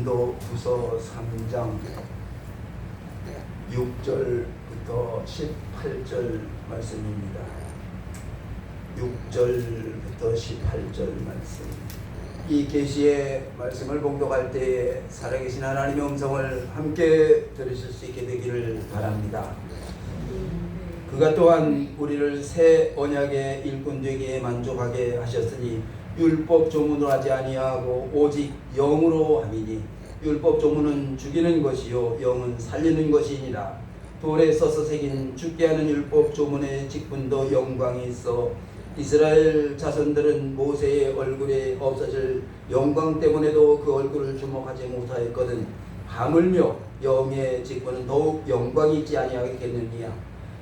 고린도후서 3장 6절부터 18절 말씀입니다. 6절부터 18절 말씀. 이 계시의 말씀을 봉독할 때에 살아계신 하나님의 음성을 함께 들으실 수 있게 되기를 바랍니다. 그가 또한 우리를 새 언약의 일꾼 되기에 만족하게 하셨으니 율법 조문으로 하지 아니하고 오직 영으로 함이니 율법 조문은 죽이는 것이요 영은 살리는 것이니라. 돌에 써서 새긴 죽게 하는 율법 조문의 직분도 영광이 있어 이스라엘 자손들은 모세의 얼굴에 없어질 영광 때문에도 그 얼굴을 주목하지 못하였거든. 하물며 영의 직분은 더욱 영광이 있지 아니하겠느냐.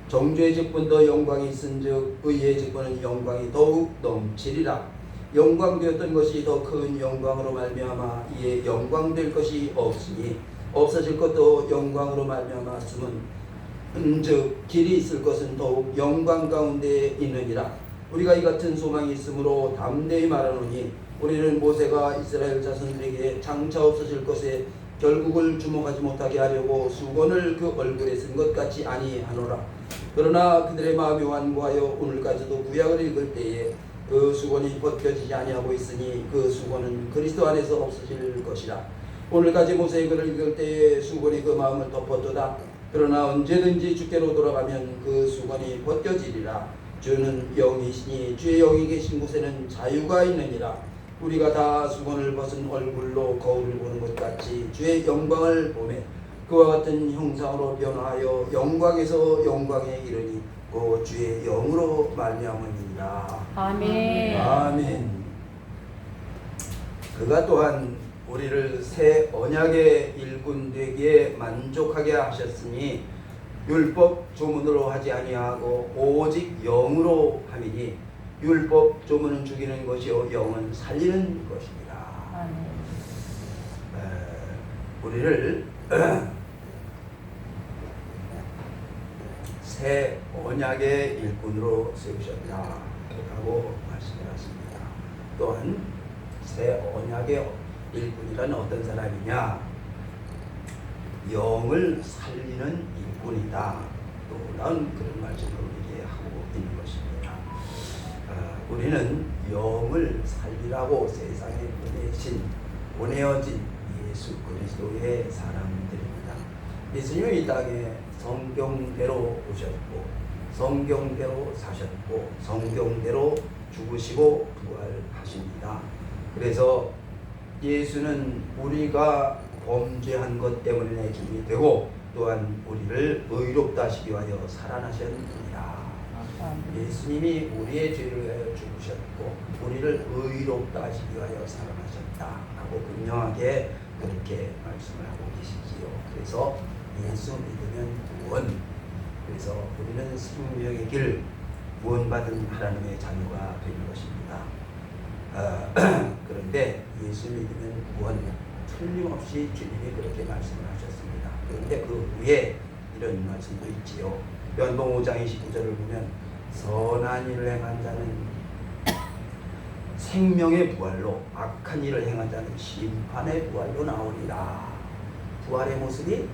정죄의 직분도 영광이 있은즉 의의 직분은 영광이 더욱 넘치리라. 영광되었던 것이 더 큰 영광으로 말미암아 이에 영광될 것이 없으니 없어질 것도 영광으로 말미암았음은 즉 길이 있을 것은 더욱 영광 가운데 있느니라. 우리가 이 같은 소망이 있으므로 담대히 말하노니 우리는 모세가 이스라엘 자손들에게 장차 없어질 것에 결국을 주목하지 못하게 하려고 수건을 그 얼굴에 쓴 것 같이 아니하노라. 그러나 그들의 마음이 완고하여 오늘까지도 구약을 읽을 때에 그 수건이 벗겨지지 아니하고 있으니 그 수건은 그리스도 안에서 없어질 것이라. 오늘까지 모세의 글을 읽을 때에 수건이 그 마음을 덮었도다. 그러나 언제든지 주께로 돌아가면 그 수건이 벗겨지리라. 주는 영이시니 주의 영이 계신 곳에는 자유가 있느니라. 우리가 다 수건을 벗은 얼굴로 거울을 보는 것 같이 주의 영광을 보매 그와 같은 형상으로 변화하여 영광에서 영광에 이르니 곧 주의 영으로 말미암으니라. 아멘. 아멘. 그가 또한 우리를 새 언약의 일꾼 되기에 만족하게 하셨으니 율법 조문으로 하지 아니하고 오직 영으로 함이니 율법 조문은 죽이는 것이요 영은 살리는 것이니라. 아멘. 우리를 새 언약의 일꾼으로 세우셨다라고 말씀을 하십니다. 또한 새 언약의 일꾼이란 어떤 사람이냐? 영을 살리는 일꾼이다. 놀라운 그런 말씀을 우리에게 하고 있는 것입니다. 우리는 영을 살리라고 세상에 보내어진 예수 그리스도의 사람들입니다. 예수님은 이 땅에 성경대로 오셨고 성경대로 사셨고 성경대로 죽으시고 부활하십니다. 그래서 예수는 우리가 범죄한 것 때문에 죽이 되고 또한 우리를 의롭다 하시기 위하여 살아나셨느니라. 예수님이 우리의 죄를 위하여 죽으셨고 우리를 의롭다 하시기 위하여 살아나셨다라고 분명하게 그렇게 말씀을 하고 계시지요. 그래서 예수 믿으면 구원, 그래서 우리는 생명의 길, 구원받은 하나님의 자녀가 되는 것입니다. 그런데 예수 믿으면 구원, 틀림없이 주님이 그렇게 말씀을 하셨습니다. 그런데 그 후에 이런 말씀도 있지요. 연봉 5장 29절을 보면 선한 일을 행한 자는 생명의 부활로 악한 일을 행한 자는 심판의 부활로 나오리라. 부활의 모습이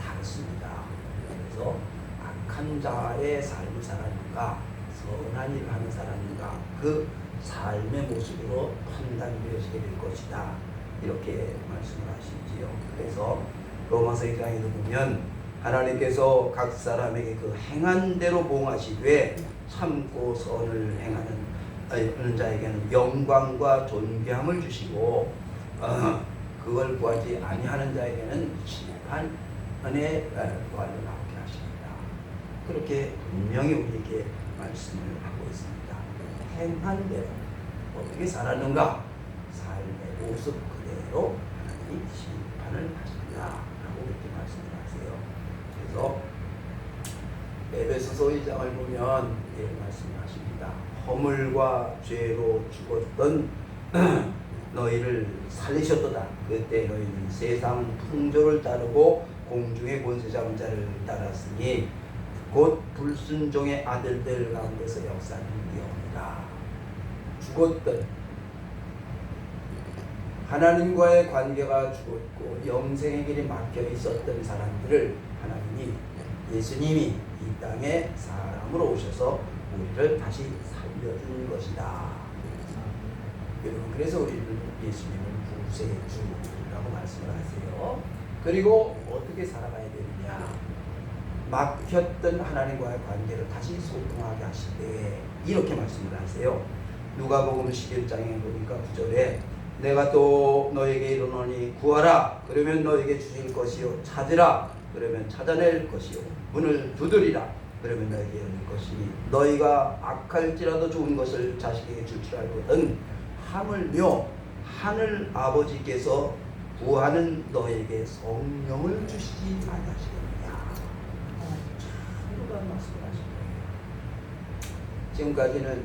다릅니다. 그래서 악한 자의 삶을 사는가 선한 일을 하는 사람인가 그 삶의 모습으로 판단되어지게 될 것이다. 이렇게 말씀을 하시지요. 그래서 로마서 1장에도 보면 하나님께서 각 사람에게 그 행한 대로 보응하시되 참고 선을 행하는 자에게는 영광과 존귀함을 주시고 그걸 구하지 아니하는 자에게는 심판의 부활로 나오게 하십니다. 그렇게 분명히 우리에게 말씀을 하고 있습니다. 행한 대로 어떻게 살았는가? 삶의 모습 그대로 하나님이 심판을 하신다라고 이렇게 말씀을 하세요. 그래서 에베소서 2장을 보면 이렇게 말씀을 하십니다. 허물과 죄로 죽었던 너희를 살리셨도다. 그때 너희는 세상 풍조를 따르고 공중의 권세 잡은 자를 따랐으니 곧 불순종의 아들들 가운데서 역사는 영이다. 죽었던 하나님과의 관계가 죽었고 영생의 길이 막혀 있었던 사람들을 하나님이 예수님이 이 땅에 사람으로 오셔서 우리를 다시 살려준 것이다. 여러분, 그래서 우리는 예수님을 구세주라고 말씀을 하세요. 그리고 어떻게 살아가야 되느냐? 막혔던 하나님과의 관계를 다시 소통하게 하실 때 이렇게 말씀을 하세요. 누가복음 11장에 보니까 9절에 내가 또 너에게 이르노니 구하라 그러면 너에게 주실 것이요 찾으라 그러면 찾아낼 것이요 문을 두드리라 그러면 너에게 열릴 것이니 너희가 악할지라도 좋은 것을 자식에게 줄 줄 알거든 하물며 하늘 아버지께서 구하는 너에게 성령을 주시지 아니하시겠느냐. 참으로 말씀을 하신 거예요. 지금까지는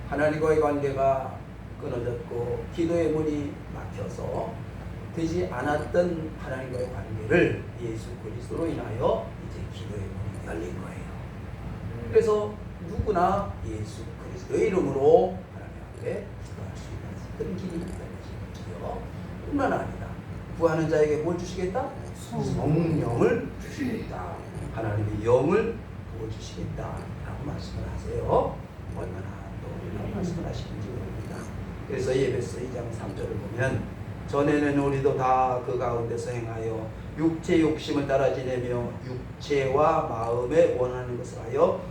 하나님과의 관계가 끊어졌고 기도의 문이 막혀서 되지 않았던 하나님과의 관계를 예수 그리스도로 인하여 이제 기도의 문이 열린 거예요. 그래서 누구나 예수 그리스도의 이름으로 하나님 앞에 기도할 수 있는 그런 길이 열려지고요. 뿐만 아니라 구하는 자에게 뭘 주시겠다? 성령을 주시겠다. 하나님의 영을 부어주시겠다 라고 말씀을 하세요. 얼마나 놀라운 말씀을 하시는지 모릅니다. 그래서 에베소 2장 3절을 보면 전에는 우리도 다 그 가운데서 행하여 육체 욕심을 따라 지내며 육체와 마음에 원하는 것을 하여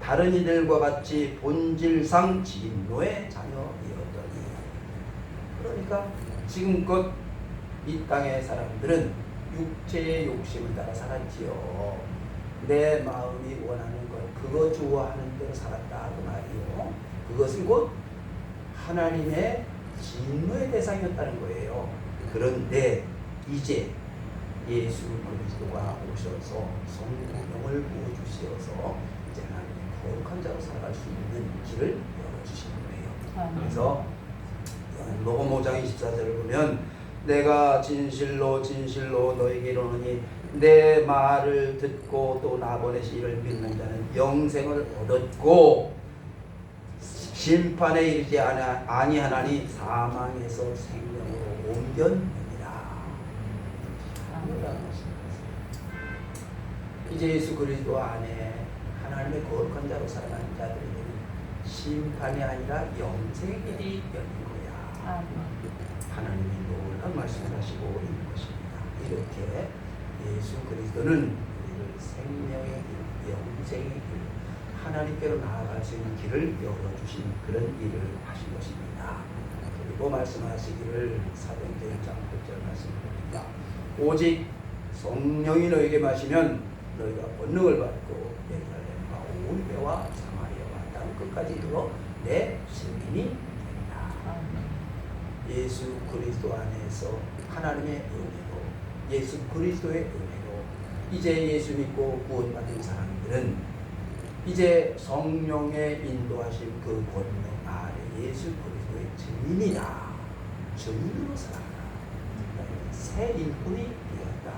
다른 이들과 같이 본질상 진노의 자녀이었더니. 그러니까 지금껏 이 땅의 사람들은 육체의 욕심을 따라 살았지요. 내 마음이 원하는 것, 그거 좋아하는 대로 살았다 그 말이요. 그것은 곧 하나님의 진노의 대상이었다는 거예요. 그런데 이제 예수 그리스도가 오셔서 성령을 부어주셔서 이제 하나님의 거룩한 자로 살아갈 수 있는 길을 열어주시는 거예요. 그래서 요한복음 5장 24절을 보면 내가 진실로 진실로 너에게 이르노니 내 말을 듣고 또 나 보내신 이를 믿는 자는 영생을 얻었고 심판에 이르지 아니하나니 사망에서 생명으로 옮겼느니라. 이제 예수 그리스도 안에 하나님의 거룩한 자로 살아가는 자들에게는 심판이 아니라 영생의 길이 열린 거야. 하나님이 놀라운 말씀을 하시고 있는 것입니다. 이렇게 예수 그리스도는 우리를 생명의 길, 영생의 길, 하나님께로 나아갈 수 있는 길을 열어주신 그런 일을 하신 것입니다. 그리고 말씀하시기를 사도행전 1장 9절 말씀입니다. 오직 성령이 너에게 마시면 너희가 권능을 받고 예루살렘과 온 유대와 사마리아와 땅 끝까지 이르러 내 증인이 된다. 예수 그리스도 안에서 하나님의 은혜로 예수 그리스도의 은혜로 이제 예수 믿고 구원받은 사람들은 이제 성령의 인도하신 그 권능 아래 예수 그리스도의 증인이다. 증인으로 살아가라. 새 일꾼이 되었다.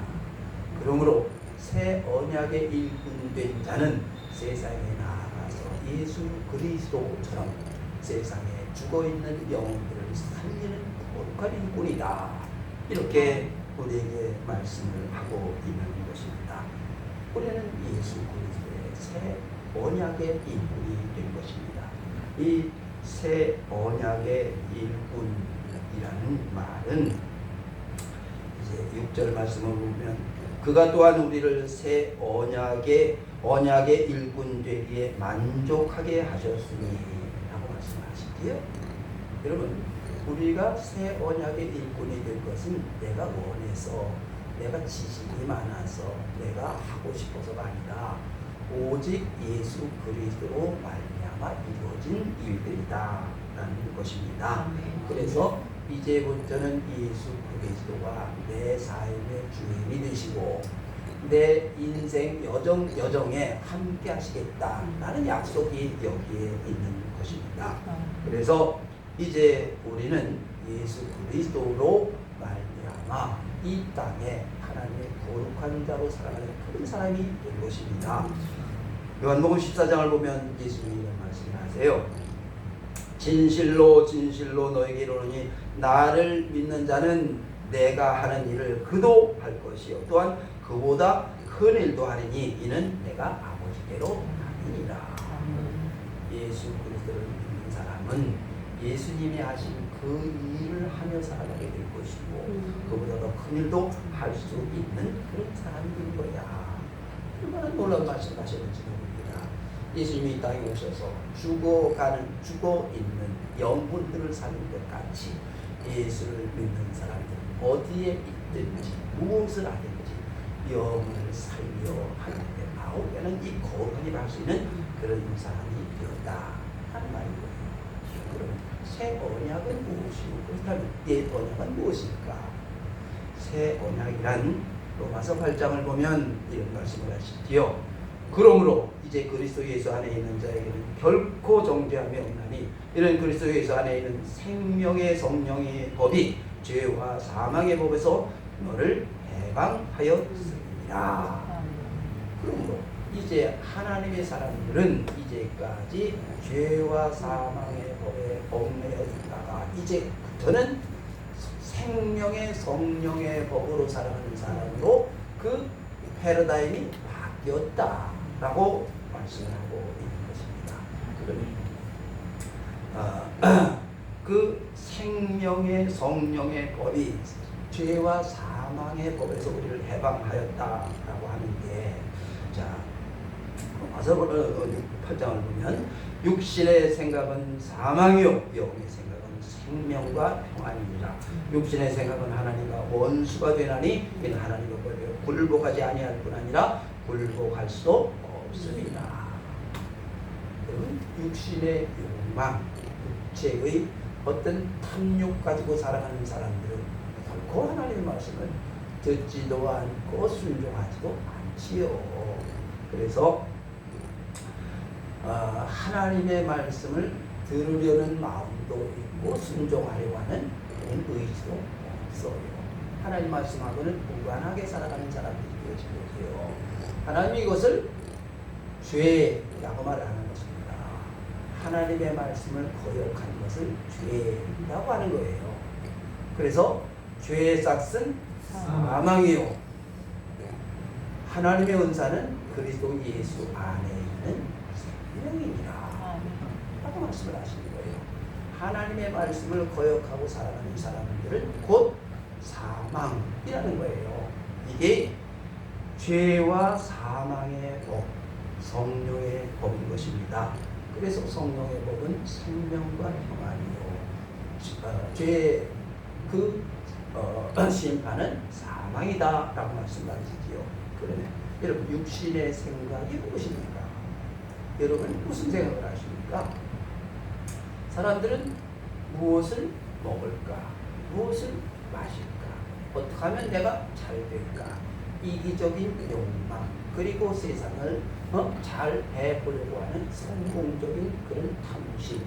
그러므로 새 언약의 일꾼 된 자는 세상에 나아가서 예수 그리스도처럼 세상에 죽어있는 영혼들을 살리는 거룩한 일꾼이다. 이렇게 우리에게 말씀을 하고 있는 것입니다. 우리는 예수 그리스도의 새 언약의 일꾼이 된 것입니다. 이 새 언약의 일꾼이라는 말은 이제 6절 말씀을 보면 그가 또한 우리를 새 언약의 일꾼 되기에 만족하게 하셨으니 라고 말씀하시지요. 여러분, 우리가 새 언약의 일꾼이 될 것은 내가 원해서 내가 지식이 많아서 내가 하고 싶어서가 아니라 오직 예수 그리스도로 말미암아 이루어진 일들이다 라는 것입니다. 그래서 이제부터는 예수 그리스도가 내 삶의 주인이 되시고 내 인생 여정에 함께 하시겠다라는 약속이 여기에 있는 것입니다. 그래서 이제 우리는 예수 그리스도로 말미암아 이 땅에 하나님의 거룩한 자로 살아가는 그런 사람이 된 것입니다. 요한복음 14장을 보면 예수님이 이런 말씀을 하세요. 진실로 진실로 너에게 이르노니 나를 믿는 자는 내가 하는 일을 그도 할 것이요 또한 그보다 큰 일도 하리니 이는 내가 아버지께로 가니라. 예수 그리스도를 믿는 사람은 예수님이 하신 그 일을 하며 살아가게 될 것이고 그보다 더 큰 일도 할 수 있는 그런 사람이 된 거야. 얼마나 놀라운 말씀을 하셨는지 모릅니다. 예수님이 이 땅에 오셔서 죽어 있는 영혼들을 살린 것 같이 예수를 믿는 사람들은 어디에 있든지 무엇을 하든지 영을 살려 하는데 나오면은 이 거룩하게 할 수 있는 그런 사람이 되었다 하는 말이고요. 그럼 새 언약은 무엇이고 그렇다면 옛 언약은 무엇일까? 새 언약이란 로마서 8장을 보면 이런 말씀을 하시지요. 그러므로 이제 그리스도 예수 안에 있는 자에게는 결코 정죄함이 없나니 이런 그리스도 예수 안에 있는 생명의 성령의 법이 죄와 사망의 법에서 너를 해방하였습니다. 그러므로 이제 하나님의 사람들은 이제까지 죄와 사망의 법에 얽매여 있다가 이제부터는 생명의 성령의 법으로 살아가는 사람으로 그 패러다임이 바뀌었다라고 말씀을 하고 있는 것입니다. 그 생명의 성령의 법이 죄와 사망의 법에서 우리를 해방하였다라고 하는데, 자, 와서 8장을 보면 육신의 생각은 사망이요 영의 생각은 생명과 평안이니라. 육신의 생각은 하나님과 원수가 되나니 이는 하나님과 굴복하지 아니할 뿐 아니라 굴복할 수도 없습니다. 여러분, 육신의 욕망, 육체의 어떤 탐욕 가지고 살아가는 사람들은 결코 하나님의 말씀을 듣지도 않고 순종하지도 않지요. 그래서 하나님의 말씀을 들으려는 마음도 있고 순종하려고 하는 그런 의지도 없어요. 하나님 말씀하고는 무관하게 살아가는 사람들이 되어진 거지요. 하나님이 이것을 죄라고 말을 하는 것입니다. 하나님의 말씀을 거역하는 것을 죄라고 하는 거예요. 그래서 죄의 싹은 사망이요 하나님의 은사는 그리스도 예수 안에 있는 생명이니라 라고 말씀을 하시는 거예요. 하나님의 말씀을 거역하고 살아가는 사람들은 곧 사망이라는 거예요. 이게 죄와 사망의 법, 성령의 법인 것입니다. 그래서 성령의 법은 생명과 평안이요. 죄의 심판은 사망이다라고 말씀하시지요. 그러면 여러분, 육신의 생각이 무엇입니까? 여러분 무슨 생각을 하십니까? 사람들은 무엇을 먹을까? 무엇을 마실까? 어떻게 하면 내가 잘 될까? 이기적인 욕망, 그리고 세상을 잘 해보려고 하는 성공적인 그런 탐심,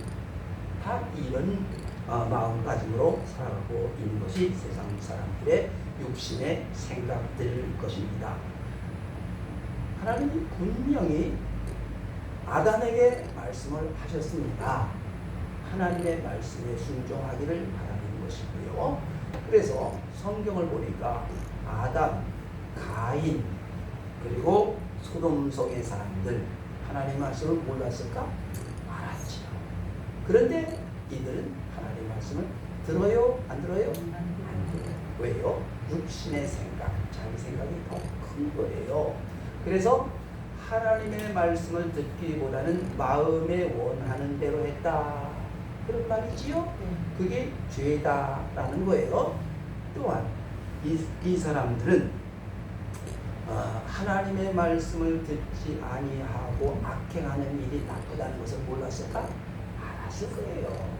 다 이런 마음가짐으로 살아가고 있는 것이 세상 사람들의 육신의 생각들일 것입니다. 하나님이 분명히 아담에게 말씀을 하셨습니다. 하나님의 말씀에 순종하기를 바라는 것이고요. 그래서 성경을 보니까 아담, 가인, 그리고 소돔성의 사람들 하나님의 말씀을 몰랐을까? 알았지요. 그런데 이들은 하나님의 말씀을 들어요? 안 들어요? 안 들어요. 왜요? 육신의 생각, 자기 생각이 더 큰 거예요. 그래서 하나님의 말씀을 듣기보다는 마음에 원하는 대로 했다. 그런 말이지요. 그게 죄다라는 거예요. 또한 이 사람들은 하나님의 말씀을 듣지 아니하고 악행하는 일이 나쁘다는 것을 몰랐을까? 알았을 거예요.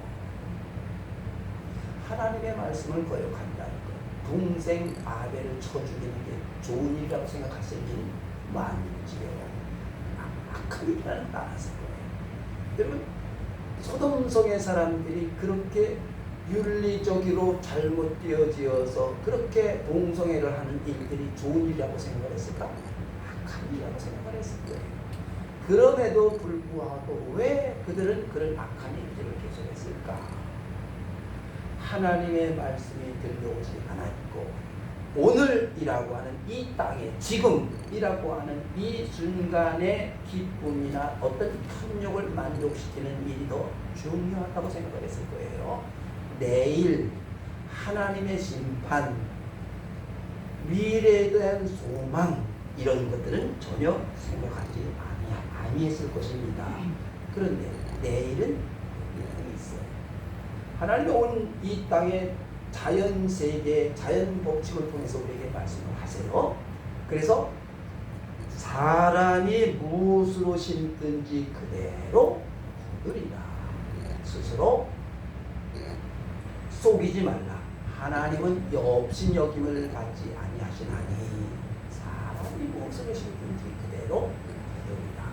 하나님의 말씀을 거역한다는 것, 동생 아벨을 쳐 죽이는 게 좋은 일이라고 생각했을 일은 아니지요. 악한 일이라는 거 알았을 거예요. 여러분, 소돔성의 사람들이 그렇게 윤리적으로 잘못 되어지어서 그렇게 동성애를 하는 일들이 좋은 일이라고 생각을 했을까? 악한 일이라고 생각을 했을 거예요. 그럼에도 불구하고 왜 그들은 그런 악한 일들을 계속했을까? 하나님의 말씀이 들려오지 않았고 오늘이라고 하는 이 땅에 지금이라고 하는 이 순간의 기쁨이나 어떤 탐욕을 만족시키는 일이 더 중요하다고 생각했을 거예요. 내일 하나님의 심판, 미래에 대한 소망 이런 것들은 전혀 생각하지 아니했을 것입니다. 그런데 내일은 이런 게 있어요. 하나님이 온 이 땅에 자연 세계, 자연 법칙을 통해서 우리에게 말씀을 하세요. 그래서 사람이 무엇으로 심든지 그대로 거두리라. 스스로 속이지 말라. 하나님은 업신여김을 받지 아니하시나니 사람이 무엇으로 심든지 그대로 거두리라.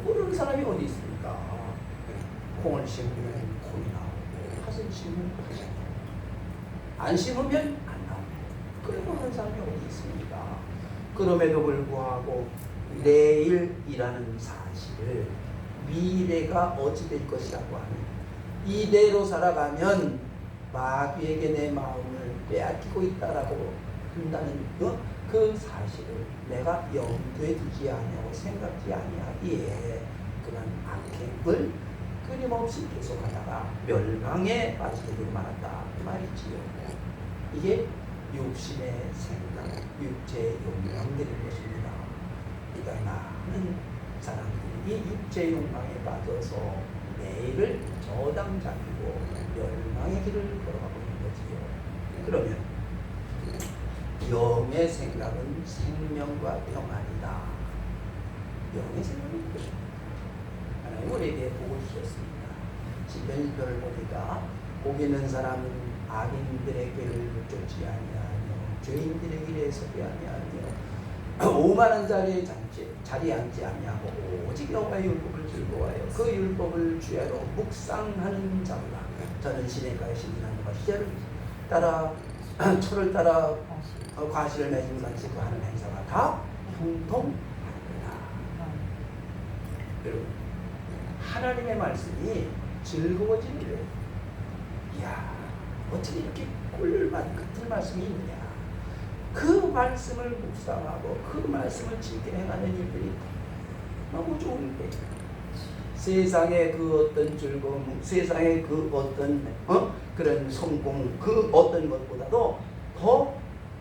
모르는 사람이 어디 있습니까? 콩을 심으면 콩이 나오고 팥을 심으면 팥이 나오고 안 심으면 안 나오고 그런 모르는 사람이 어디 있습니까? 그럼에도 불구하고 내일이라는 사실을 미래가 어찌 될 것이라고 하는 이대로 살아가면 마귀에게 내 마음을 빼앗기고 있다라고 한다는 그 사실을 내가 염두에 두지 아니하고 생각지 아니하기에 그런 악행을 끊임없이 계속하다가 멸망에 빠지게 말았다 그 말이지요. 이게 육신의 생각, 육체의 욕망들인 것입니다. 그러니까 많은 사람들이 이 육체의 욕망에 빠져서 내일을 저당 잡히고 멸망의 길을 걸어가고 있는 거지요. 그러면 영의 생각은 생명과 평안이다. 영의 생각은 그것입니다. 하나님 우리에게 복을 주셨습니다. 시편 1편을 보니까 복 있는 사람은 악인들의 길을 쫓지 아니하며 죄인들의 길에 서지 아니하며 오만한 자리에 앉지 아니하고 오직 여호와의 율법을 즐거워하여 그 율법을 주야로 묵상하는 자보다 저는 시냇가에 신진하는 시절을 따라 철을 따라 과실을 맺은 같이 그 하는 행사가 다 형통하리라. 여러분 하나님의 말씀이 즐거워지는 이야 어떻게 이렇게 꿀맛 같은 말씀이 있느냐. 그 말씀을 묵상하고 그 말씀을 지켜 행하는 일들이 너무 좋은데 세상의 그 어떤 즐거움, 세상의 그 어떤 그런 성공, 그 어떤 것보다도 더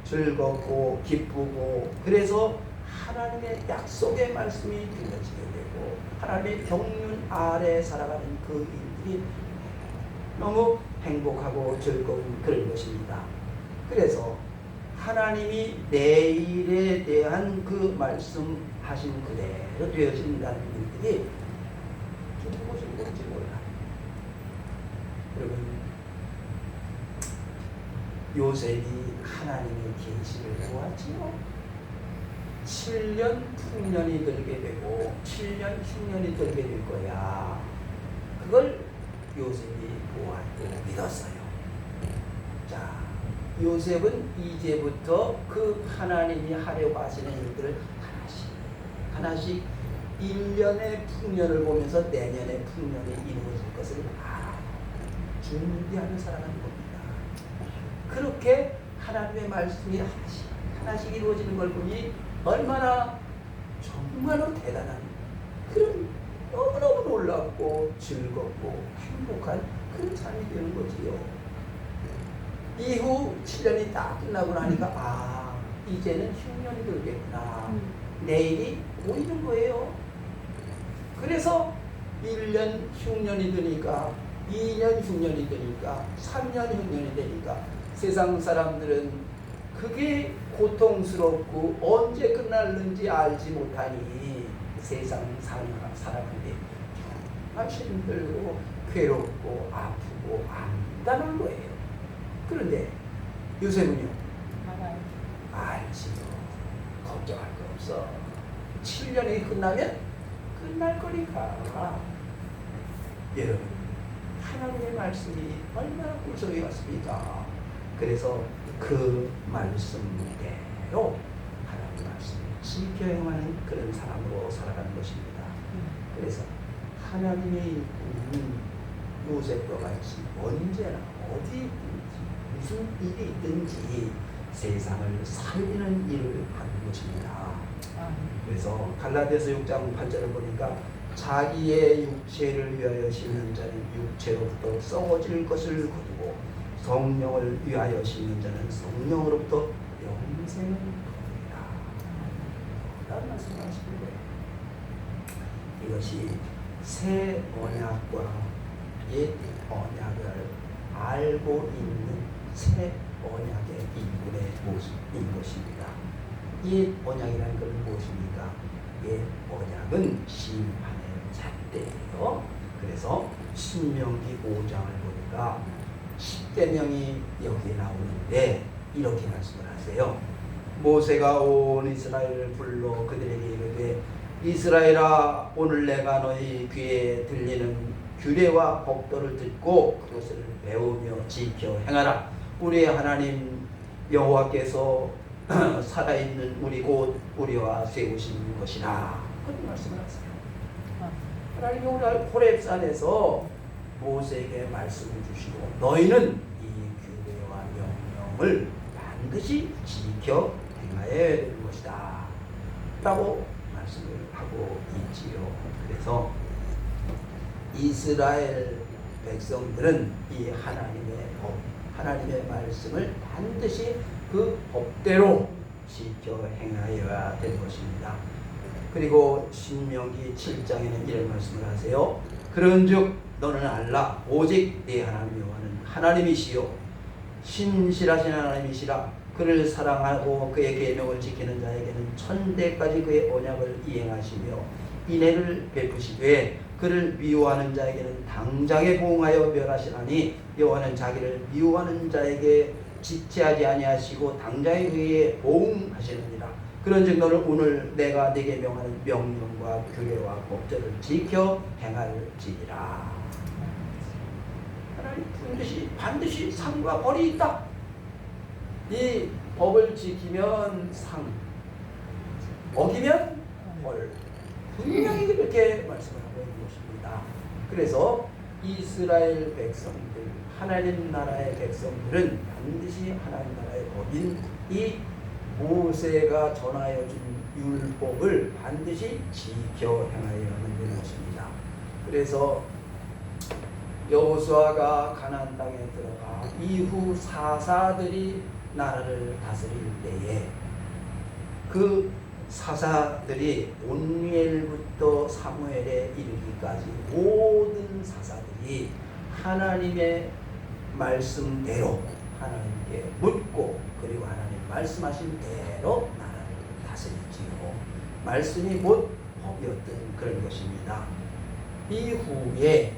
즐겁고 기쁘고 그래서 하나님의 약속의 말씀이 들려지게 되고 하나님의 경륜 아래 살아가는 그 일들이 너무 행복하고 즐거운 그런 것입니다. 그래서 하나님이 내일에 대한 그 말씀하신 그대로 되어진다는 일들이 무엇이 뭔지 몰라요. 여러분 요셉이 하나님의 계시를 보았지요. 7년 풍년이 들게 되고 7년 흉년이 들게 될 거야. 그걸 요셉이 보았고 믿었어요. 자, 요셉은 이제부터 그 하나님이 하려고 하시는 일들을 하나씩 1년의 풍년을 보면서 내년의 풍년이 이루어질 것을 알아요. 준비하며 살아가는 겁니다. 그렇게 하나님의 말씀이 하나씩 이루어지는 걸 보니 얼마나 정말로 대단한 그런 너무너무 놀랍고 즐겁고 행복한 그런 삶이 되는 거지요. 이후 7년이 딱 끝나고 나니까 이제는 흉년이 들겠구나. 내일이 보이는 거예요. 그래서 1년 흉년이 드니까 2년 흉년이 되니까 3년 흉년이 되니까 세상 사람들은 그게 고통스럽고 언제 끝날는지 알지 못하니 세상 살아가는데 정말 힘들고 괴롭고 아프고 안다는 거예요. 그런데 요셉은요 알지요. 걱정할 거 없어. 7년이 끝나면 끝날 거니까. 여러분 하나님의 말씀이 얼마나 꿀속에 왔습니까? 그래서 그 말씀대로 하나님의 말씀을 지켜 행하는 그런 사람으로 살아가는 것입니다. 그래서 하나님의 일꾼은 요셉과 같이 언제나 어디 있든지 무슨 일이 있든지 세상을 살리는 일을 하는 것입니다. 그래서 갈라디아서 6장 8절을 보니까 자기의 육체를 위하여 심는 자는 육체로부터 썩어질 것을 거두고 성령을 위하여 심는 자는 성령으로부터 영생을 거두리라. 라는 말씀을 하시는 거예요. 이것이 새 언약과 옛 언약을 알고 있는 새 언약의 인물의 모습인 것입니다. 옛 언약이라는 것은 무엇입니까? 옛 언약은 심판의 잣대예요. 그래서 신명기 5장을 보니까 10계명이 여기에 나오는데 이렇게 말씀을 하세요. 모세가 온 이스라엘을 불러 그들에게 이르되 이스라엘아, 오늘 내가 너희 귀에 들리는 규례와 법도를 듣고 그것을 배우며 지켜 행하라. 우리의 하나님 여호와께서 살아있는 우리 곧 우리와 세우신 것이라. 그런 말씀을 하세요. 하나님이 오늘 호렙산에서 모세에게 말씀을 주시고 너희는 이 규례와 명령을 반드시 지켜 행하여야 될 것이다 라고 말씀을 하고 있지요. 그래서 이스라엘 백성들은 이 하나님의 법, 하나님의 말씀을 반드시 그 법대로 지켜 행하여야 될 것입니다. 그리고 신명기 7장에는 이런 말씀을 하세요. 그런즉 너는 알라 오직 네 하나님 여호와는 하나님이시요 신실하신 하나님이시라. 그를 사랑하고 그의 계명을 지키는 자에게는 천대까지 그의 언약을 이행하시며 인애를 베푸시되 그를 미워하는 자에게는 당장에 보응하여 멸하시나니 여호와는 자기를 미워하는 자에게 지체하지 아니하시고 당장에 그에게 보응하시느니라. 그런즉 너는 오늘 내가 네게 명하는 명령과 규례와 법도를 지켜 행할지니라. 하나님 반드시 상과 벌이 있다. 이 법을 지키면 상, 어기면 벌. 분명히 그렇게 말씀을 하고 있는 것입니다. 그래서 이스라엘 백성들, 하나님 나라의 백성들은 반드시 하나님 나라의 법인 이 모세가 전하여 준 율법을 반드시 지켜 행하여야만 되는 것입니다. 그래서 여호수아가 가나안 땅에 들어가 이후 사사들이 나라를 다스릴 때에 그 사사들이 온니엘부터 사무엘에 이르기까지 모든 사사들이 하나님의 말씀대로 하나님께 묻고 그리고 하나님 말씀하신 대로 나라를 다스렸지요. 말씀이 곧 법이었던 그런 것입니다. 이후에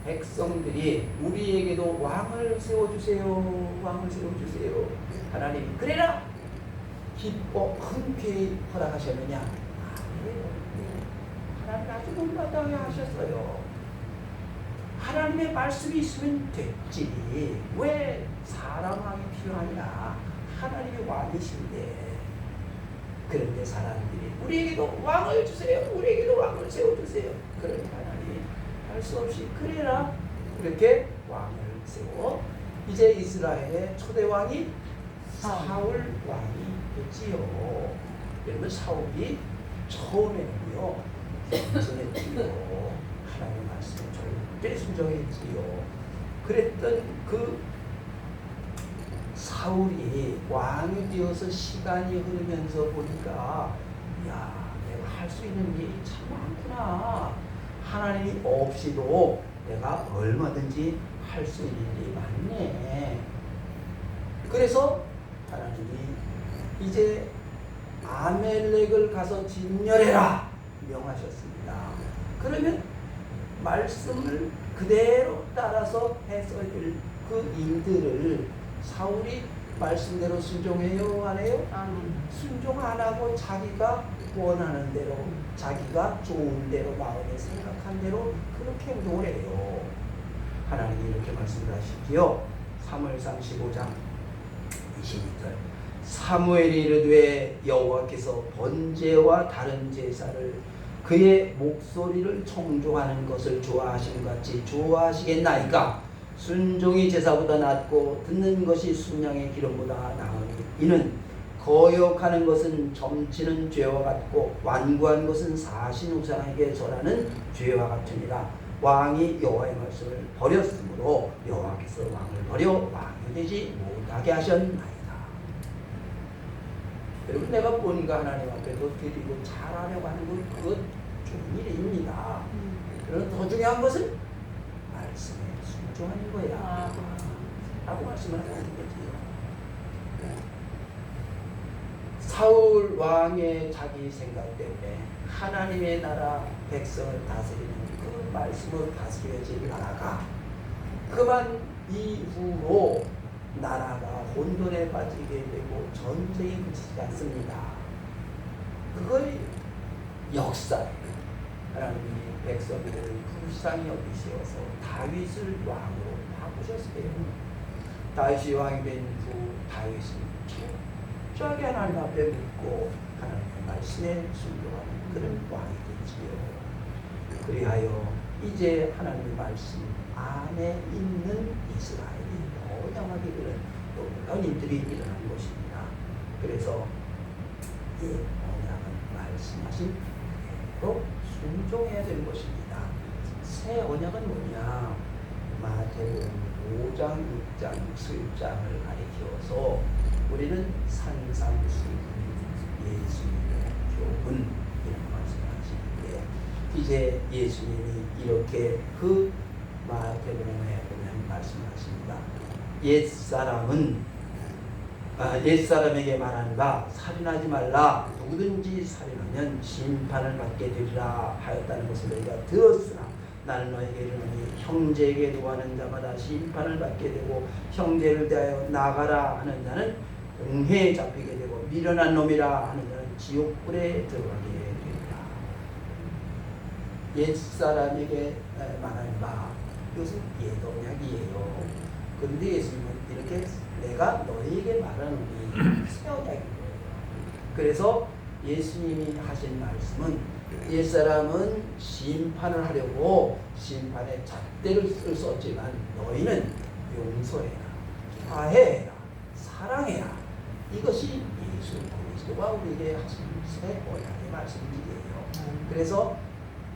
백성들이 우리에게도 왕을 세워주세요. 왕을 세워주세요. 하나님 그래라 기뻐 흔쾌히 허락하셨느냐? 아니에요. 하나님 아주 못마땅해 하셨어요. 하나님의 말씀이 있으면 됐지. 왜 사람 왕이 필요하냐? 하나님이 왕이신데. 그런데 사람들이 우리에게도 왕을 주세요. 우리에게도 왕을 세워주세요. 그러니 하나님이 할 수 없이 그래라. 그렇게 왕을 세워 이제 이스라엘의 초대 왕이 사울 왕이 됐지요. 그러면 사울이 처음에는요 순종했지요. 하나님의 말씀에 절대 순종했지요. 그랬던 그 사울이 왕이 되어서 시간이 흐르면서 보니까 야, 내가 할 수 있는 일이 참 많구나. 하나님이 없이도 내가 얼마든지 할 수 있는 일이 많네. 그래서 하나님이 이제 아멜렉을 가서 진멸해라 명하셨습니다. 그러면 말씀을 그대로 따라서 해서 그 일들을 사울이 말씀대로 순종해요? 안 해요? 순종 안 하고 자기가 원하는 대로 자기가 좋은 대로 마음에 생각한 대로 그렇게 행동을 해요. 하나님이 이렇게 말씀을 하시지요. 사무엘상 15장 22절 사무엘이 이르되 여호와께서 번제와 다른 제사를 그의 목소리를 청종하는 것을 좋아하시는 것 같이 좋아하시겠나이까. 순종이 제사보다 낫고 듣는 것이 순양의 기름보다 나으니 이는 거역하는 것은 점치는 죄와 같고 완고한 것은 사신 우상에게 절하는 죄와 같으니라. 왕이 여호와의 말씀을 버렸으므로 여호와께서 왕을 버려 왕이 되지 못하게 하셨나이다. 여러분, 내가 뭔가 하나님 앞에서 드리고 잘하려고 하는 건 그것 좋은 일입니다. 그러나 더 중요한 것은 말씀에 순종하는 거야 라고 말씀을 하는 거지요. 사울 왕의 자기 생각 때문에 하나님의 나라 백성을 다스리는 그 말씀으로 다스려질 나라가 그만 이후로 나라가 혼돈에 빠지게 되고 전쟁이 그치지 않습니다. 그걸 역사예요. 하나님이 백성들을 불쌍히 여기시어서 다윗을 왕으로 바꾸셨어요. 다윗이 왕이 된 후 다윗은 철저하게 하나님 앞에 묻고 하나님의 말씀에 순종하는 그런 왕이 되지요. 그리하여 이제 하나님의 말씀 안에 있는 이스라엘이 번영하게 되는 놀라운 일들이 일어난 것입니다. 그래서 이 언약은 말씀하신 대로 순종해야 되는 것입니다. 새 언약은 뭐냐? 마태복음 5장, 6장, 7장을 가리켜서 우리는 산상수훈, 예수님의 교훈 이런 말씀을 하시는데 이제 예수님이 이렇게 그 마태복음에 보면 말씀하십니다. 옛사람에게 말한 바 살인하지 말라. 누구든지 살인하면 심판을 받게 되리라 하였다는 것을 너희가 들었으나 나는 너에게 이르노니 형제에게 노하는 자마다 심판을 받게 되고 형제를 대하여 나가라 하는 자는 응해에 잡히게 되고 미련한 놈이라 하는 자는 지옥불에 들어가게 되리라. 옛사람에게 말한 바 이것은 옛언약이에요. 그런데 예수님은 이렇게 내가 너희에게 말하노니 새 언약인 거예요. 그래서 예수님이 하신 말씀은 옛사람은 심판을 하려고 심판의 잣대를 썼지만 너희는 용서해라, 화해해라, 사랑해라. 이것이 예수 그리스도가 우리에게 하신 새 언약의 말씀이에요. 그래서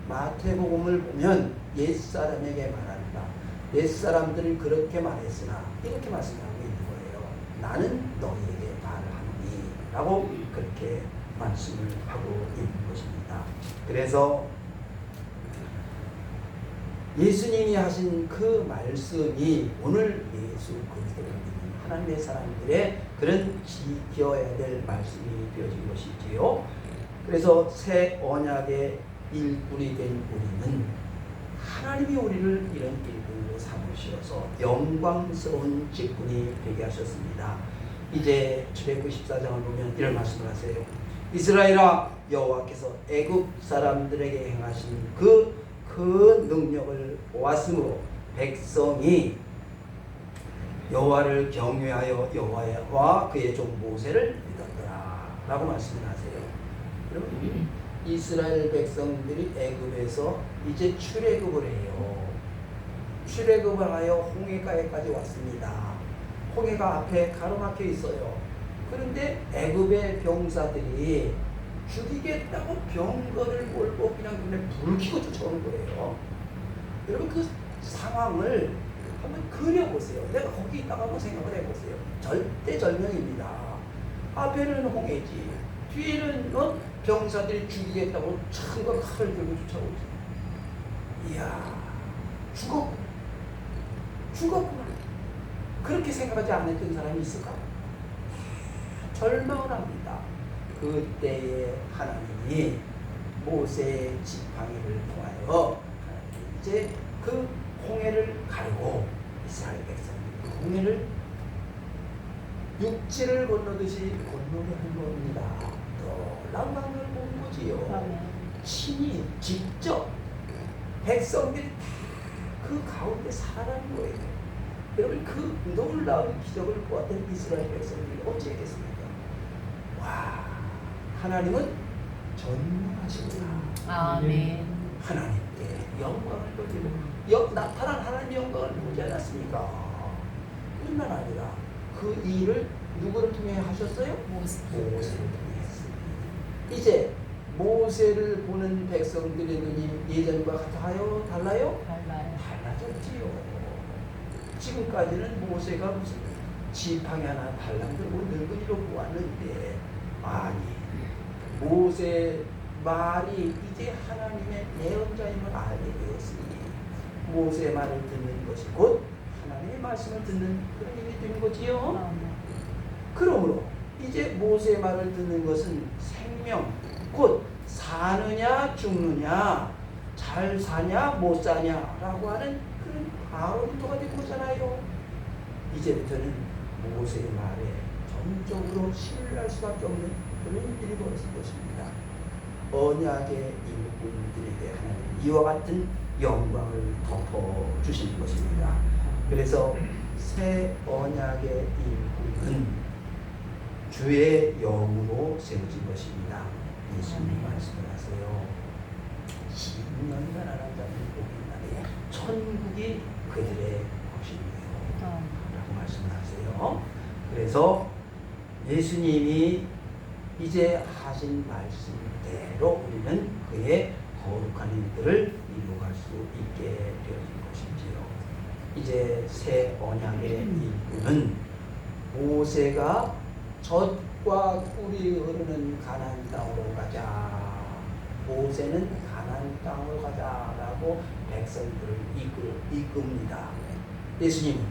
마태복음을 보면 옛사람에게 말한다. 옛사람들이 그렇게 말했으나 이렇게 말씀하고 있는 거예요. 나는 너희에게 말하노니 라고 그렇게 말씀을 하고 있는 것입니다. 그래서 예수님이 하신 그 말씀이 오늘 예수 그리스도를 믿는 하나님의 사람들의 그런 지켜야 될 말씀이 되어진 것이지요. 그래서 새 언약의 일꾼이 된 우리는 하나님이 우리를 이런 일꾼으로 삼으셔서 영광스러운 직분이 되게 하셨습니다. 이제 출애굽 14장을 보면 이런 말씀을 하세요. 이스라엘아, 여호와께서 애굽 사람들에게 행하신 그 큰 능력을 보았으므로 백성이 여호와를 경외하여 여호와와 그의 종 모세를 믿었더라 라고 말씀을 하세요. 그럼 이스라엘 백성들이 애굽에서 이제 출애굽을 해요. 출애굽을 하여 홍해가에까지 왔습니다. 홍해가 앞에 가로막혀 있어요. 그런데 애굽의 병사들이 죽이겠다고 병거를 몰고 그냥 눈에 불을 켜고 쫓아오는 거예요. 여러분, 그 상황을 한번 그려보세요. 내가 거기 있다가 한번 생각을 해보세요. 절대절명입니다. 앞에는 홍해지, 뒤에는 병사들이 죽이겠다고 창과 칼을 들고 쫓아오지. 이야, 죽었구나. 그렇게 생각하지 않았던 사람이 있을까? 절망을 합니다. 그때에 하나님이 모세의 지팡이를 통하여 이제 그 홍해를 가르고 이스라엘 백성들이 그 홍해를 육지를 건너듯이 건너게 한 겁니다. 놀라운 광경을 본 거지요. 친히 직접 백성들이 그 가운데 살아가는 거예요. 여러분, 그 놀라운 기적을 보았던 이스라엘 백성들이 어찌했겠습니까? 와, 하나님은 전능하시구나. 아멘. 하나님께 영광을 돌리고 나타난 하나님의 영광을 보지 않았습니까? 뿐만 아니라 그 일을 누구를 통해 하셨어요? 모세를 통해 했습니다. 이제 모세를 보는 백성들의 눈이 예전과 같아요? 달라요? 달라졌지요. 지금까지는 모세가 무슨 지팡이 하나 달랑 들고 늙은이로 보았는데, 아니, 모세 말이 이제 하나님의 예언자임을 알게 되었으니 모세 말을 듣는 것이 곧 하나님의 말씀을 듣는 그런 일이 된 거지요. 그러므로 이제 모세 말을 듣는 것은 생명, 곧 사느냐 죽느냐, 잘 사냐 못 사냐라고 하는 그런 바로부터가 된 거잖아요. 이제부터는 모세의 말에 전적으로 신뢰할 수밖에 없는 그런 일이 벌어질 것입니다. 언약의 일꾼들에게 하나님 이와 같은 영광을 덮어주시는 것입니다. 그래서 새 언약의 일꾼은 주의 영으로 세워진 것입니다. 예수님 말씀하세요. 10년간 하나님을 보는 날에 천국이 그들의 것이에요 라고 말씀하세요. 그래서 예수님이 이제 하신 말씀대로 우리는 그의 거룩한 일들을 이루어갈 수 있게 되어진 것이지요. 이제 새 언약의 일꾼은 모세가 젖과 꿀이 흐르는 가나안 땅으로 가자, 모세는 가나안 땅으로 가자라고 백성들을 이끕니다. 예수님은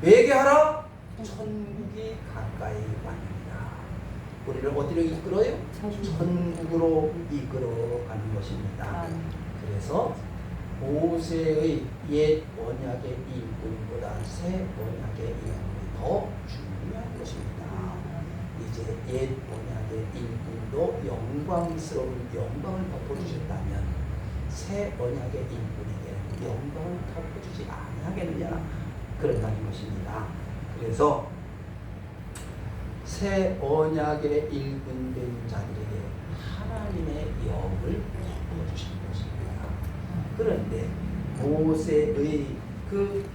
회개하라, 천국이 가까이 왔느니라. 우리를 어디로 이끌어요? 천국으로 이끌어가는 것입니다. 그래서 모세의 옛 언약의 일꾼보다 새 언약의 일꾼이 더 중요한 것입니다. 이제 옛 언약의 일꾼도 영광스러운 영광을 덮어주셨다면 새 언약의 일꾼에게 영광을 덮어주지 아니하겠느냐, 그런다는 것입니다. 그래서 새 언약의 일꾼된 자들에게 하나님의 영을 덮어주신 것입니다. 그런데 모세의 그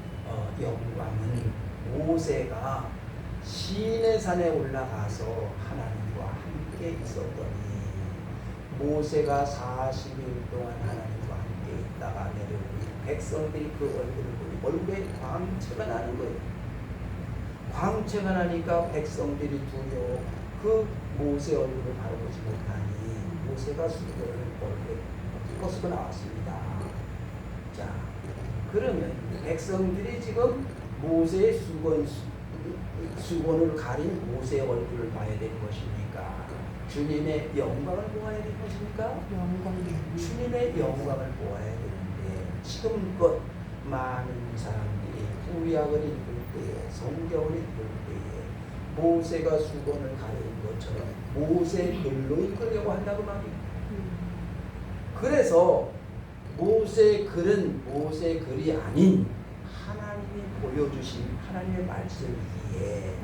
영광은 모세가 시내산에 올라가서 하나님과 함께 있었더니, 모세가 40일 동안 하나님과 함께 있다가 내려오니 백성들이 그 얼굴을 보니 얼굴에 광채가 나는 거예요. 광채가 나니까 백성들이 두려워 그 모세 얼굴을 바라보지 못하니 모세가 수건을 얼굴에 벗고 나왔습니다. 자, 그러면 백성들이 지금 모세의 수건을 가린 모세의 얼굴을 봐야 되는 것입니까? 주님의 영광을 보아야 되는 것입니까? 주님의 영광을 보아야 되는데, 지금껏 많은 사람들이 구약을 읽을 때에, 성경을 읽을 때에 모세가 수건을 가린 것처럼 모세 글로 읽으려고 한다고 말이에요. 그래서 모세 글은 모세 글이 아닌 하나님이 보여주신 하나님의 말씀이기에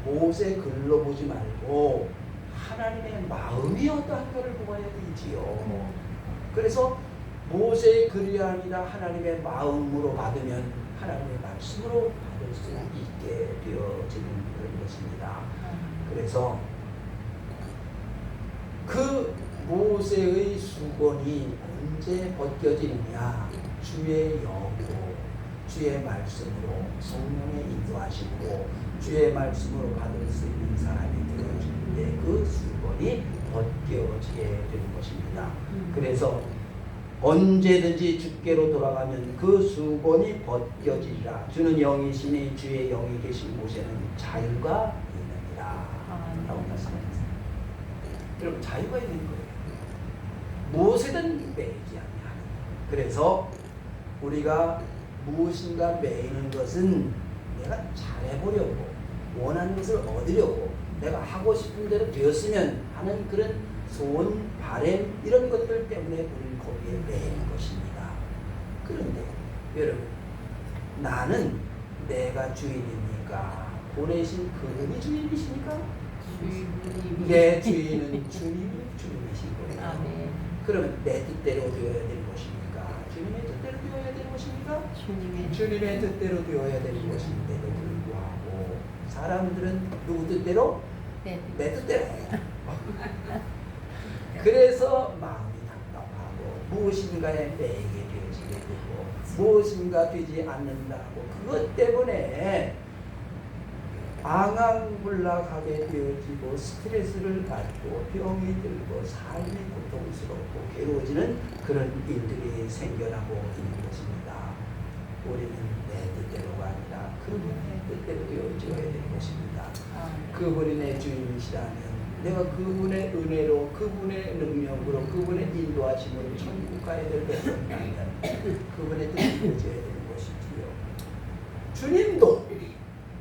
모세 글로 보지 말고 하나님의 마음이 어떠한가를 보아야 되지요. 그래서 모세의 글이 아니라 하나님의 마음으로 받으면 하나님의 말씀으로 받을 수 있게 되어지는 그런 것입니다. 그래서 그 모세의 수건이 언제 벗겨지느냐? 주의 영으로, 주의 말씀으로, 성령의 인도하심으로 주의 말씀으로 받을 수 있는 사람이 되어질 때 그 수건이 벗겨지게 되는 것입니다. 그래서 언제든지 주께로 돌아가면 그 수건이 벗겨지리라. 주는 영이시니 주의 영이 계신 곳에는 자유가 있느니라 라고 말씀하셨습니다. 여러분, 자유가 있는 거예요. 무엇이든 매이지 아니하는. 그래서 우리가 무엇인가 매이는 것은 내가 잘해보려고, 원하는 것을 얻으려고, 내가 하고 싶은 대로 되었으면 하는 그런 소원, 바램, 이런 것들 때문에 우리는 거기에 매이는 것입니다. 그런데 여러분, 나는 내가 주인입니까? 보내신 그분이 주인이십니까? 내 주인은 주님이 주인이십니다. 아멘. 그러면 내 뜻대로 되어야 되는 것입니까? 주님의 뜻대로 되어야 되는 것입니까? 주님의 뜻대로 되어야 되는 것인데도 불구하고 사람들은 누구 뜻대로? 네. 내 뜻대로 해요. 그래서 마음이 답답하고 무엇인가에 매이게 되어지게 되고 무엇인가 되지 않는다고 그것 때문에 앙앙불락하게 되어지고 스트레스를 받고 병이 들고 삶이 고통스럽고 괴로워지는 그런 일들이 생겨나고 있는 것입니다. 우리는 내 뜻대로가 아니라 그분의 뜻대로 되어져야 되는 것입니다. 그분이 내 주인이시라면 내가 그분의 은혜로 그분의 능력으로 그분의 인도하심으로 천국 가야 될 것이라면 그분의 뜻이 되어져야 되는 것이지요. 주님도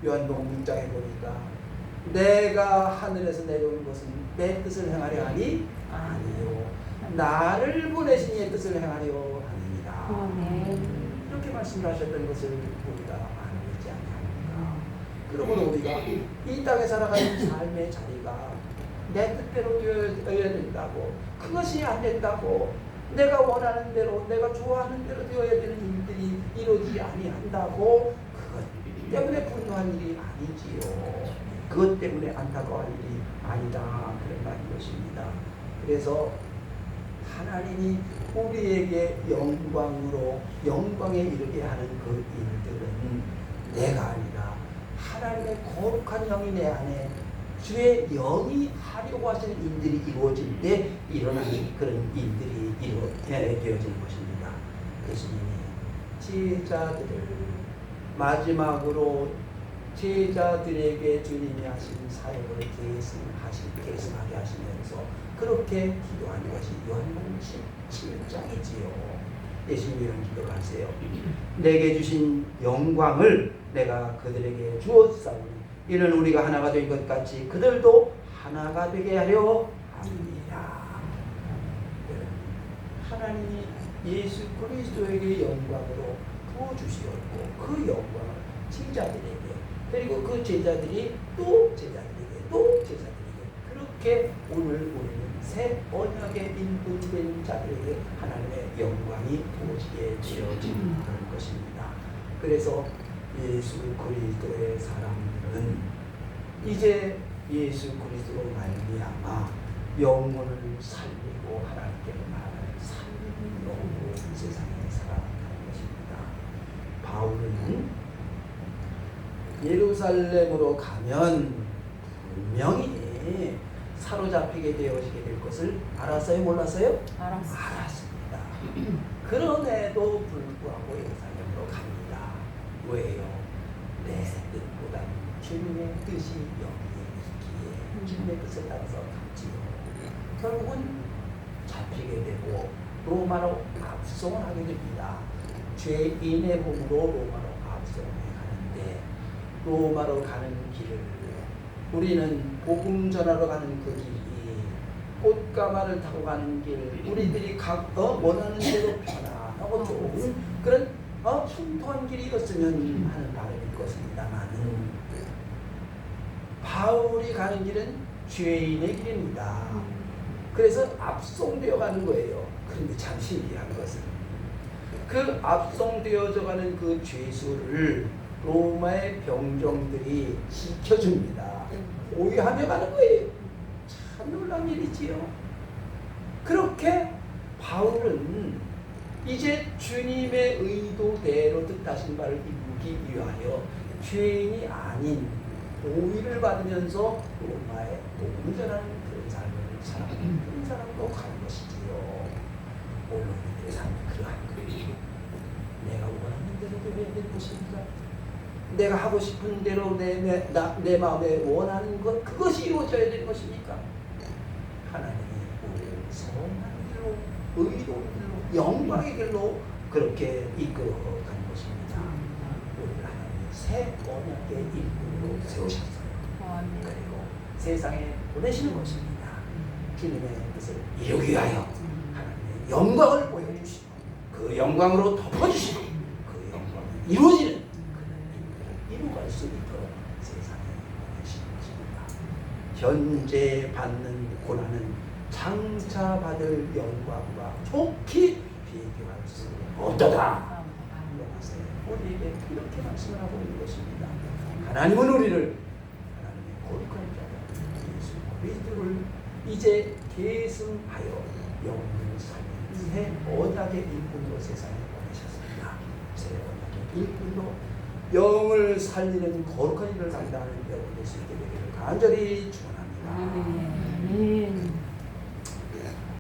요한복음 6장에 보니까 내가 하늘에서 내려온 것은 내 뜻을 행하려 하니 아니요 나를 보내신 이의 뜻을 행하려 합니다. 이렇게 말씀하셨던 것을 우리가 알고 있지 않습니까? 그러므로 우리가 이 땅에 살아가는 삶의 자리가 내 뜻대로 되어야 된다고 그것이 안 된다고 내가 원하는 대로 내가 좋아하는 대로 되어야 되는 일들이 이루어지지 아니한다고 그것 때문에 분노한 일이 아니지요. 그것 때문에 안타까워할 일이 아니다. 그런 말인 것입니다. 그래서 하나님이 우리에게 영광에 이르게 하는 그 일들은 내가 아니라 하나님의 거룩한 영이 내 안에 주의 영이 하려고 하시는 일들이 이루어질 때 일어나는 그런 일들이 되어지는 것입니다. 예수님이 제자들을 마지막으로 제자들에게 주님이 하신 사역을 계승하게 하시면서 그렇게 기도하는 것이 요한복음 17장이지요. 예수님이 이런 기도를 하세요. 내게 주신 영광을 내가 그들에게 주었사오니 이는 우리가 하나가 된 것 같이 그들도 하나가 되게 하려 합니다. 하나님이 예수 그리스도에게 영광으로 부어주시었고 그 영광을 제자들에게 그리고 그 제자들이 또 제자들에게 그렇게 오늘 우리는 새 언약의 인도된 자들에게 하나님의 영광이 부어지게 되어진 그런 것입니다. 그래서 예수 그리스도의 사람들은 이제 예수 그리스도로 말미암아 영혼을 살리고 하나님께로 나아가는 살리는 영으로 세상에 살아가는 것입니다. 바울은 예루살렘으로 가면 분명히 사로잡히게 되어지게 될 것을 알았어요? 몰랐어요? 알았습니다. 그럼에도 불구하고 예루살렘으로 갑니다. 왜요? 내 뜻보다 주님의 뜻이 여기에 있기에 주님의 뜻을 따라서 갔지요. 결국은 잡히게 되고 로마로 압송을 하게 됩니다. 죄인의 몸으로 로마로 압송을 가는데 로마로 가는 길을 우리는 복음 전하러 가는 그 길이 꽃가마를 타고 가는 길 우리들이 원하는 대로 편안하고 좋은 그런 순통한 길이었으면 하는 바람일 것입니다만 바울이 가는 길은 죄인의 길입니다. 그래서 압송되어 가는 거예요. 그런데 참 신기한 것은 그 압송되어져 가는 그 죄수를 로마의 병정들이 지켜줍니다. 보위하며 가는 거예요. 참 놀라운 일이지요. 그렇게 바울은 이제 주님의 의도대로 뜻하신 바를 이루기 위하여 죄인이 아닌 보위를 받으면서 로마에 복음을 전하는 그런 삶을 살아가는 그런 사람으로 가는 것이지요. 물론 이들의 삶이 그러한 거예요. 내가 원하는 대로 되어야 될 것입니까? 내가 하고 싶은 대로 내 마음에 원하는 것 그것이 이루어져야 되는 것입니까? 하나님이 우리를 선한 길로 의로운 길로 영광의 길로 그렇게 이끌어가는 것입니다. 우리를 하나님이 새 언약의 일꾼으로 세우셨어요. 그리고 세상에 보내시는 것입니다. 주님의 뜻을 이루기 위하여 하나님의 영광을 보여주시고 그 영광으로 덮어주시고 그 영광이 이루어지는 이루어갈 수 있도록 세상에 보내시는 것입니다. 현재 받는 고난은 장차 받을 영광과 좋게 비교할 수 없도다. 우리에게 이렇게 말씀을 하고 있는 것입니다. 하나님은 우리를 하나님의 거룩한 자가 예수 그리스도를 이제 계승하여 영을 살리는 새 언약의 일꾼으로 세상에 보내셨습니다. 새 언약의 일꾼으로 영을 살리는 거룩한 일을 감당하는 여러분 될 수 있게 되기를 간절히 축원합니다. 아멘.